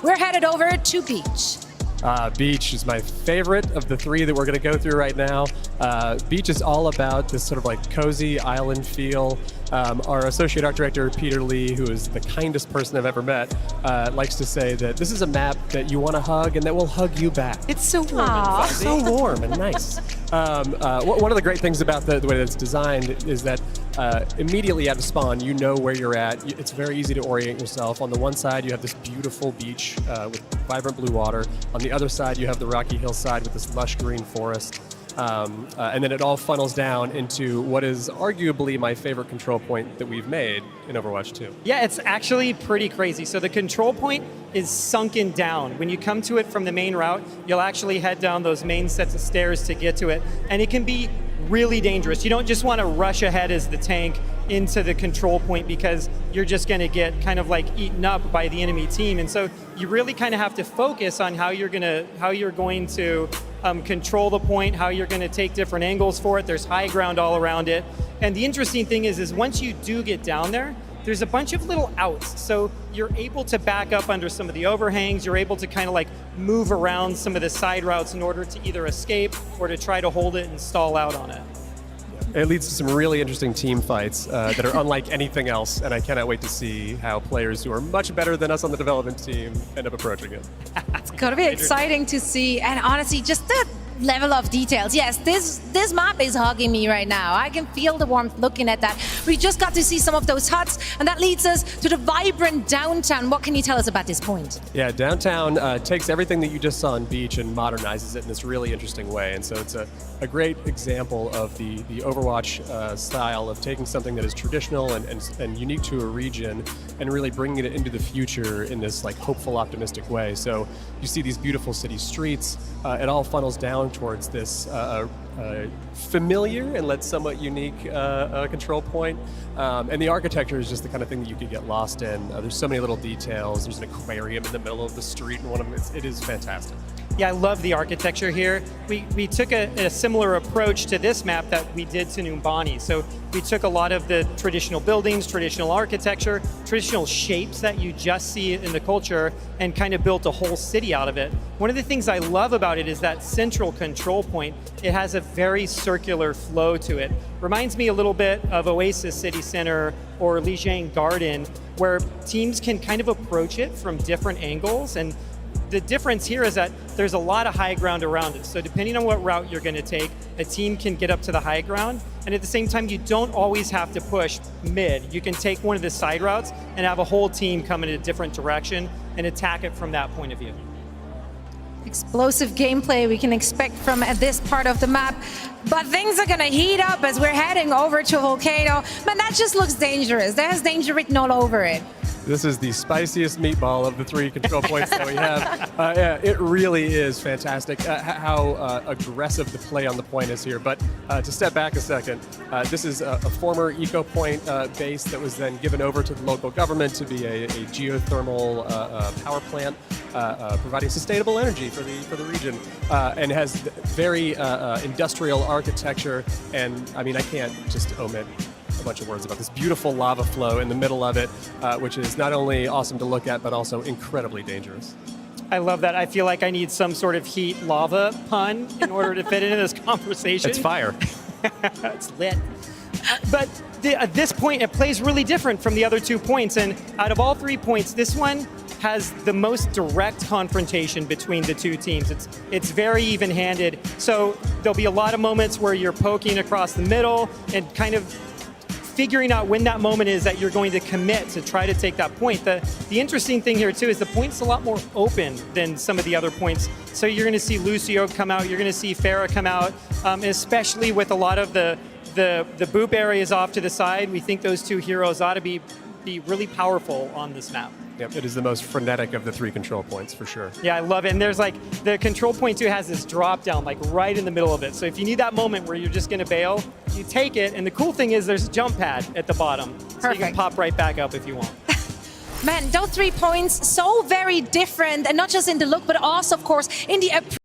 we're headed over to Beach. Beach is my favorite of the three that we're going to go through right now. Beach is all about this sort of like cozy island feel. Our associate art director, Peter Lee, who is the kindest person I've ever met, likes to say that this is a map that you want to hug and that will hug you back. It's so warm and fuzzy. So warm and nice. One of the great things about the way that it's designed is that immediately out of spawn, you know where you're at. It's very easy to orient yourself. On the one side, you have this beautiful beach with vibrant blue water. On the other side, you have the rocky hillside with this lush green forest. And then it all funnels down into what is arguably my favorite control point that we've made in Overwatch 2. Yeah, it's actually pretty crazy. So the control point is sunken down. When you come to it from the main route, you'll actually head down those main sets of stairs to get to it. And it can be really dangerous. You don't just want to rush ahead as the tank into the control point because you're just going to get kind of like eaten up by the enemy team. And so you really kind of have to focus on how you're going to control the point, how you're going to take different angles for it. There's high ground all around it. And the interesting thing is once you do get down there, there's a bunch of little outs. So you're able to back up under some of the overhangs. You're able to kind of like move around some of the side routes in order to either escape or to try to hold it and stall out on it. It leads to some really interesting team fights that are unlike anything else, and I cannot wait to see how players who are much better than us on the development team end up approaching it. It's going to be exciting to see, and honestly, just the level of details. Yes, this map is hugging me right now. I can feel the warmth looking at that. We just got to see some of those huts, and that leads us to the vibrant downtown. What can you tell us about this point? Yeah, downtown takes everything that you just saw on Beach and modernizes it in this really interesting way. And so it's a great example of the Overwatch style of taking something that is traditional and unique to a region and really bringing it into the future in this like hopeful, optimistic way. So you see these beautiful city streets. It all funnels down towards this familiar and somewhat unique control point. And the architecture is just the kind of thing that you could get lost in. There's so many little details. There's an aquarium in the middle of the street, and one of them, it is fantastic. Yeah, I love the architecture here. We took a similar approach to this map that we did to Numbani. So we took a lot of the traditional buildings, traditional architecture, traditional shapes that you just see in the culture, and kind of built a whole city out of it. One of the things I love about it is that central control point. It has a very circular flow to it. Reminds me a little bit of Oasis City Center or Lijiang Garden, where teams can kind of approach it from different angles. And the difference here is that there's a lot of high ground around it. So depending on what route you're going to take, a team can get up to the high ground. And at the same time, you don't always have to push mid. You can take one of the side routes and have a whole team come in a different direction and attack it from that point of view. Explosive gameplay we can expect from this part of the map. But things are going to heat up as we're heading over to Volcano. Man, that just looks dangerous. There's danger written all over it. This is the spiciest meatball of the three control points that we have. Yeah, it really is fantastic how aggressive the play on the point is here. But to step back a second, this is a former Eco Point base that was then given over to the local government to be a geothermal power plant, providing sustainable energy for the region, and has very industrial architecture. And I mean, I can't just omit a bunch of words about this beautiful lava flow in the middle of it, which is not only awesome to look at, but also incredibly dangerous. I love that. I feel like I need some sort of heat lava pun in order to fit into this conversation. It's fire. It's lit. But at this point, it plays really different from the other 2 points. And out of all 3 points, this one has the most direct confrontation between the two teams. It's very even-handed. So there'll be a lot of moments where you're poking across the middle and kind of figuring out when that moment is that you're going to commit to try to take that point. The interesting thing here too is the point's a lot more open than some of the other points. So you're going to see Lucio come out, you're going to see Pharah come out, especially with a lot of the boop areas off to the side. We think those two heroes ought to be really powerful on this map. Yep, it is the most frenetic of the three control points for sure. Yeah, I love it. And there's like, the control point too has this drop down like right in the middle of it. So if you need that moment where you're just gonna bail, you take it. And the cool thing is there's a jump pad at the bottom. Perfect. So you can pop right back up if you want. Man, those 3 points, so very different. And not just in the look, but also, of course, in the approach.